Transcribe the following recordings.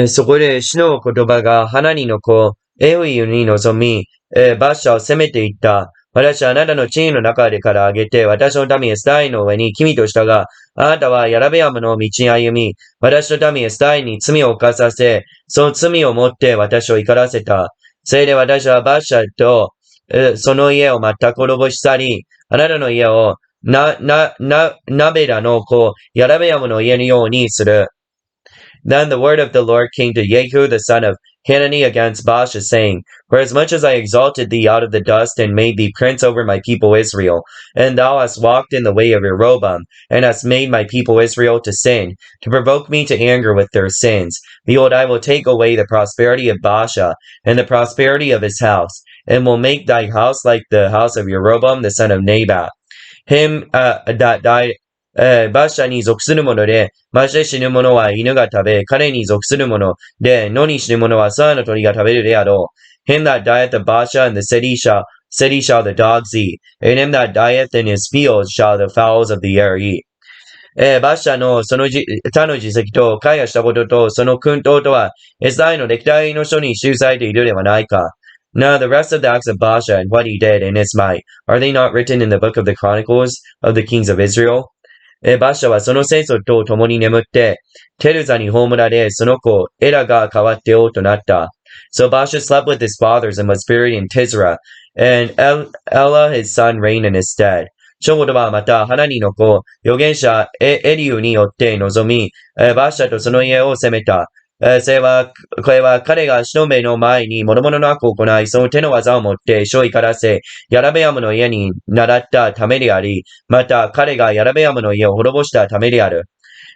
そこで主の言葉がハナニの子、エウイに臨み、バッシャを攻めていった。私はあなたの地位の中でから上げて、私の民エスタイの上に君としたが、あなたはヤラベヤムの道に歩み、私の民エスタイに罪を犯させ、その罪をもって私を怒らせた。それで私はバッシャと、その家を全く滅ぼし去り、あなたの家をナベラの子、ヤラベヤムの家のようにする。Then the word of the Lord came to Jehu the son of Hanani against Baasha, saying, For as much as I exalted thee out of the dust and made thee prince over my people Israel, and thou hast walked in the way of Jeroboam, and hast made my people Israel to sin, to provoke me to anger with their sins, behold, I will take away the prosperity of Baasha, and the prosperity of his house, and will make thy house like the house of Jeroboam the son of Nabat. Him that diedバッシャに属する者で、まして死ぬ者は犬が食べ、彼に属する者で、野に死ぬ者は空の鳥が食べるであろう。Him that dieth of Baasha in the city shall the dogs eat, and him that dieth in his fields shall the fowls of the air eat. バッシャのその他の実績と、開発したことと、その訓導とは、エスラエルの歴代の書に記されているではないか。Now the rest of the acts of Baasha and what he did in his might, are they not written in the book of the Chronicles of the kings of Israel?バッシャはその戦争と共に眠って、テルザに葬られ、その子、エラが代わって王となった。So Baasha slept with his fathers and was buried in Tisra, and Ella his son reigned in his stead. ショゴドはまた、ハナニの子、預言者エリューによって臨み、バッシャとその家を攻めた。これは彼が主の目の前に諸々の悪を行い、その手の技をもって主を怒らせ、ヤラベヤムの家に習ったためであり、また彼がヤラベヤムの家を滅ぼしたためである。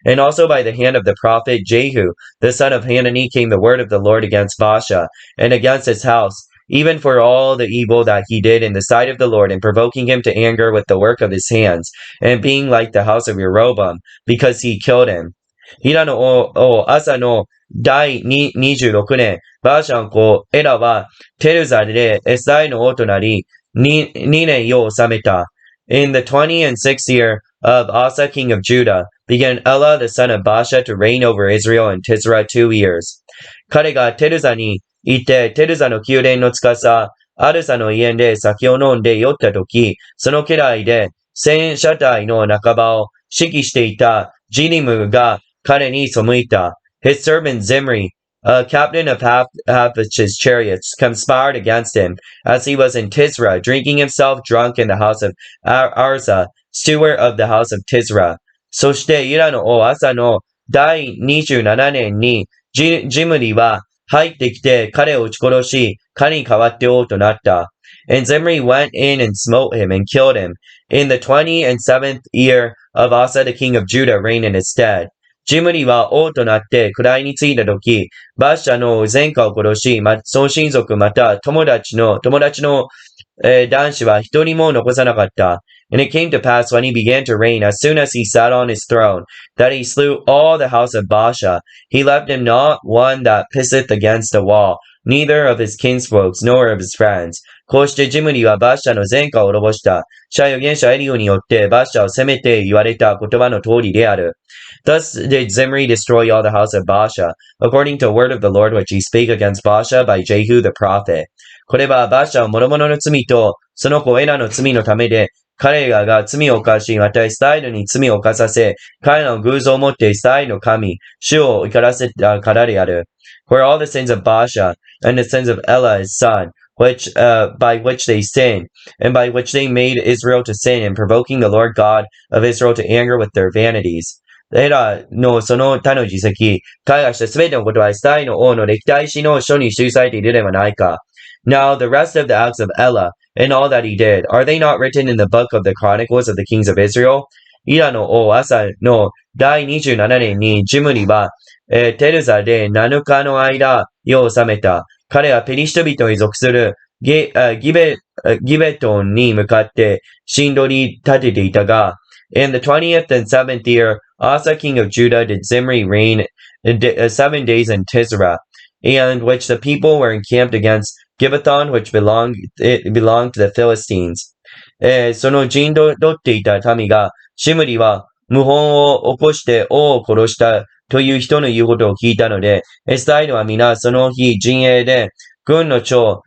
And also by the hand of the prophet Jehu, the son of Hanani, came the word of the Lord against Baasha, and against his house, even for all the evil that he did in the sight of the Lord, and provoking him to anger with the work of his hands, and being like the house of Jeroboam, because he killed him. ヒラの王朝の第26年、バーシャン公エラはテルザでエサイの王となり、2年を治めた。In the 26th year of Asa king of Judah, began Ella the son of Baasha to reign over Israel in Tisra 2 years. 彼がテルザに行って、テルザの宮殿の司、アルサの家で酒を飲んで酔った時、その家来で戦車隊の半ばを指揮していたジリムが彼に背いた。His servant Zimri, a captain of half his chariots, conspired against him as he was in Tisra, drinking himself drunk in the house of Arza, steward of the house of Tisra. そしてユダの王アサの第27年にジムリは入ってきて彼を撃ち殺し、彼に代わって王となった。And Zimri went in and smote him and killed him. In the 27th year of Asa the king of Judah reigned in his stead. ジムリは王となって位についたとき、バッシャの前科を殺し、その親族また友達の男子は一人も残さなかった。And it came to pass when he began to reign, as soon as he sat on his throne, that he slew all the house of Baasha. He left him not one that pisseth against the wall, neither of his kinsfolks, nor of his friends. こうしてジムリはバッシャの前科を滅ぼした。シャ預言者エリオによってバッシャを責めて言われた言葉の通りである。Thus did Zimri destroy all the house of Baasha, according to the word of the Lord which he spake against Baasha by Jehu the prophet. これはバッシャを諸々の罪と、その子エラの罪のためで、彼らが罪を犯し、またイスラエルに罪を犯させ、彼らの偶像をもってイスラエルの神、主を怒らせたからである。For all the sins of Baasha, and the sins of Ella his son, by which they sinned, and by which they made Israel to sin, and provoking the Lord God of Israel to anger with their vanities. エラのその他の事績、彼がしたすべてのことはイスラエルの王の歴代史の書に記されているではないか。Now the rest of the acts of Ella, and all that he did, are they not written in the book of the Chronicles of the kings of Israel? イラの王アサの第27年にジムリは、テルザで7日の間、世を治めた。彼はペリシト人に属するギベトンに向かって陣取り立てていたが、In the 20th and 7th year, Asa king of Judah did Zimri reign 7 days in Tisra, and which the people were encamped against Gibbethon, which belonged to the Philistines. その陣取っていた民が、シムリは謀反を起こして王を殺したという人の言うことを聞いたので、エスタイルは皆その日陣営で軍の長、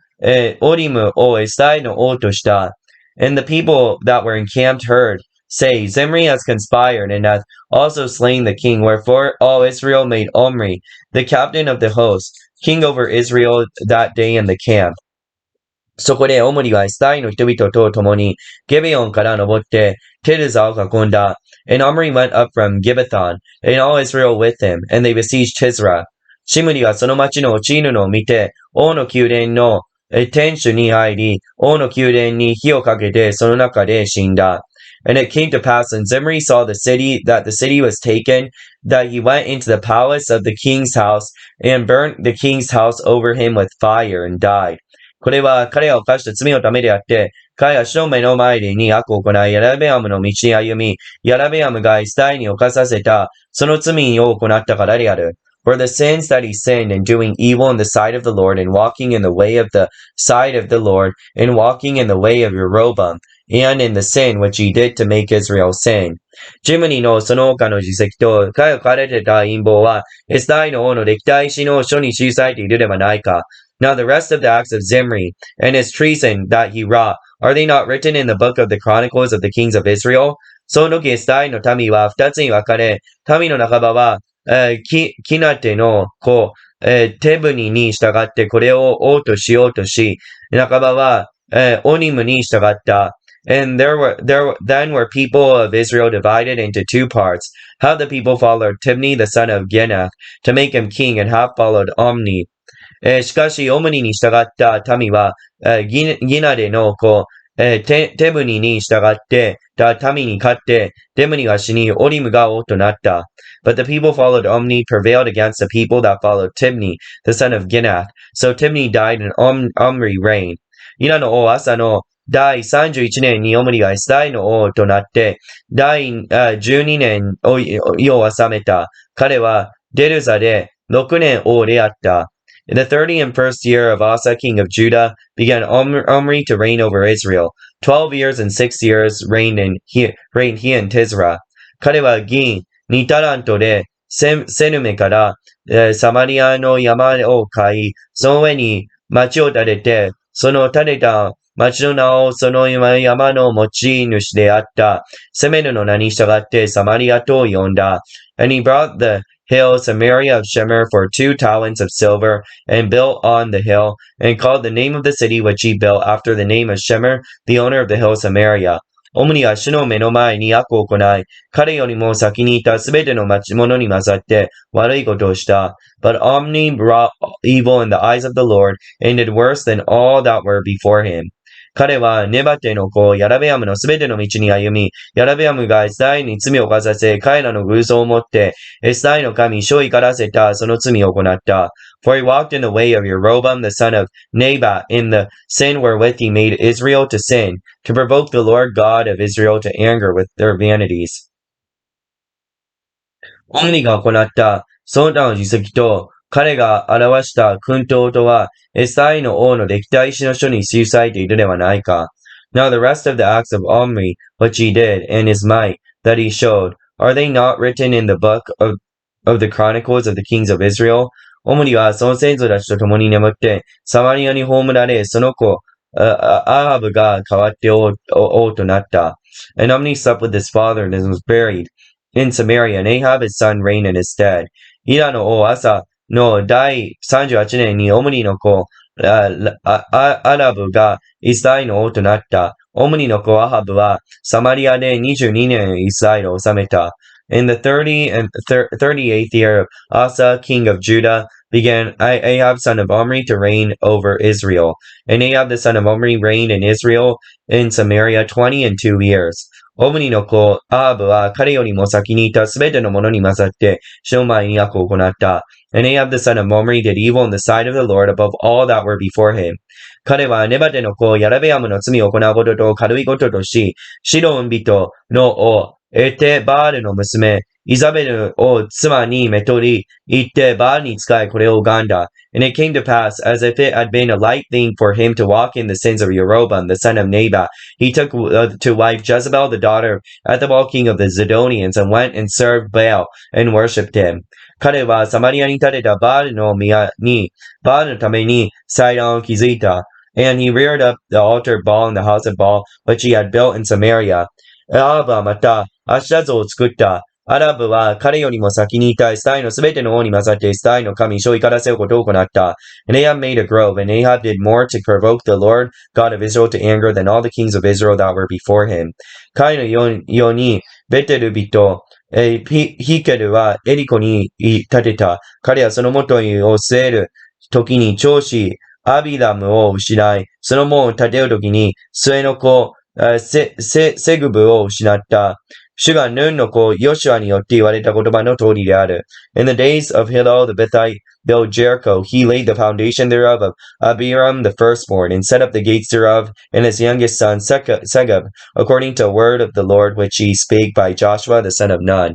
オリムをエスタイルの王とした。And the people that were encamped heard, say, Zimri has conspired and hath also slain the king. Wherefore all Israel made Omri, the captain of the host, king over Israel that day in the camp. そこでオムリはエスタイの人々と共にゲベオンから登ってテルザを囲んだ。And Omri went up from Gibbethon, and all Israel with him, and they besieged Tisra. シムリはその町の落ちぬのを見て、王の宮殿の天守に入り、王の宮殿に火をかけてその中で死んだ。And it came to pass when Zimri saw the city, that the city was taken, that he went into the palace of the king's house, and burnt the king's house over him with fire, and died. これは彼が犯した罪のためであって、彼は主の目の前でに悪を行い、ヤラベアムの道に歩み、ヤラベアムがイスタイに犯させた、その罪を行ったからである。For the sins that he sinned in doing evil in the sight of the Lord, and walking in the way of the side of the Lord, and walking in the way of Jeroboam, and in the sin which he did to make Israel sin. ジムニのその他の事績と、彼が書かれていた陰謀は、エスタイの王の歴代史の書に記されているではないか。Now the rest of the acts of Zimri, and his treason that he wrought, are they not written in the book of the Chronicles of the kings of Israel? その時エスタイの民は二つに分かれ、民の半ばは、キナテの子、テブニに従ってこれを王としようとし、半ばは、オニムに従った。And then were people of Israel divided into two parts. Half the people followed Tibni the son of Ginath to make him king, and half followed Omni. しかし、オムニに従った民は、ギナデの子、テブニに従ってた民に勝って、テブニが死に、オリムが王となった。But the people followed Omni prevailed against the people that followed Tibni, the son of Ginath. So Tibni died and Omri reigned. イラの王アサの第31年にオムリがエスタイの王となって、第12年を治めた。彼はデルザで6年王であった。In the 31st year of Asa, king of Judah, began Omri to reign over Israel. 12 years and 6 years reigned he in Tisra. 彼は銀2タラントでセヌメからサマリアの山を買い、その上に町を建てて、その建てた町の名をその山の持ち主であったセメヌの名に従ってサマリアと呼んだ。And he brought the hill Samaria of Shemer for 2 talents of silver, and built on the hill, and called the name of the city which he built after the name of Shemer, the owner of the hill Samaria. オムニは主の目の前に悪を行い、彼よりも先にいたすべての者に勝って悪いことをした。But Omni wrought evil in the eyes of the Lord, and did worse than all that were before him. 彼はネバテの子、ヤラベアムのすべての道に歩み、ヤラベアムがエスタイに罪を犯させ、彼らの偶像を持って、エスタイの神、ショイからせたその罪を行った。For he walked in the way of Jeroboam, the son of Nebat, in the sin wherewith he made Israel to sin, to provoke the Lord God of Israel to anger with their vanities. オムニが行った、その他の実績と、彼が表した訓導とは、エスタイの王の歴代史の書に記されているではないか。Now the rest of the acts of Omri, which he did, and his might that he showed, are they not written in the book of the Chronicles of the kings of Israel? オムリはその先祖たちと共に眠って、サマリアに葬られ、その子、アハブが代わって王となった。And Omri slept with his father and was buried in Samaria, and Ahab his son reigned in his stead. イラの王アサの第38年にオムニの子、アラブがイスラエルの王となった。オムニの子アハブはサマリアで22年イスラエルを治めた。In the 38th year of Asa, king of Judah, began Ahab son of Omri to reign over Israel. And Ahab the son of Omri reigned in Israel in Samaria 22 years. オムニの子、アハブは彼よりも先にいたすべての者に勝って、主の前に悪を行った。And Ahab the son of Omri did evil in the sight of the Lord above all that were before him. 彼はネバテの子、ヤラベアムの罪を行うことと軽いこととし、シドン人の王、エテバールの娘、イザベルを妻にめとり、行ってバールに仕えこれを拝んだ。And it came to pass, as if it had been a light thing for him to walk in the sins of Jeroboam, the son of Nebat, he took to wife Jezebel, the daughter of Ethabal, king of the Zidonians, and went and served Baal and worshipped him. 彼はサマリアに建てたバールの宮に、バールのために祭壇を築いた。And he reared up the altar of Baal in the house of Baal, which he had built in Samaria. アハブはまた、アシュラ像を作った。アラブは彼よりも先にいたエスタイのすべての王に勝ってエスタイの神、ショイからせよことを行った。And Ahab made a grove, and Ahab did more to provoke the Lord God of Israel to anger than all the kings of Israel that were before him. 彼のように、ベテル人、ヒケルはエリコに建てた。彼はその元を据える時に長子、アビラムを失い、その門を建てる時に末の子、セグブを失った。主がヌンの子、ヨシュアによって言われた言葉の通りである。In the days of Hillel the Bethite built Jericho, he laid the foundation thereof of Abiram the firstborn, and set up the gates thereof, and his youngest son Segub, according to the word of the Lord which he spake by Joshua the son of Nun.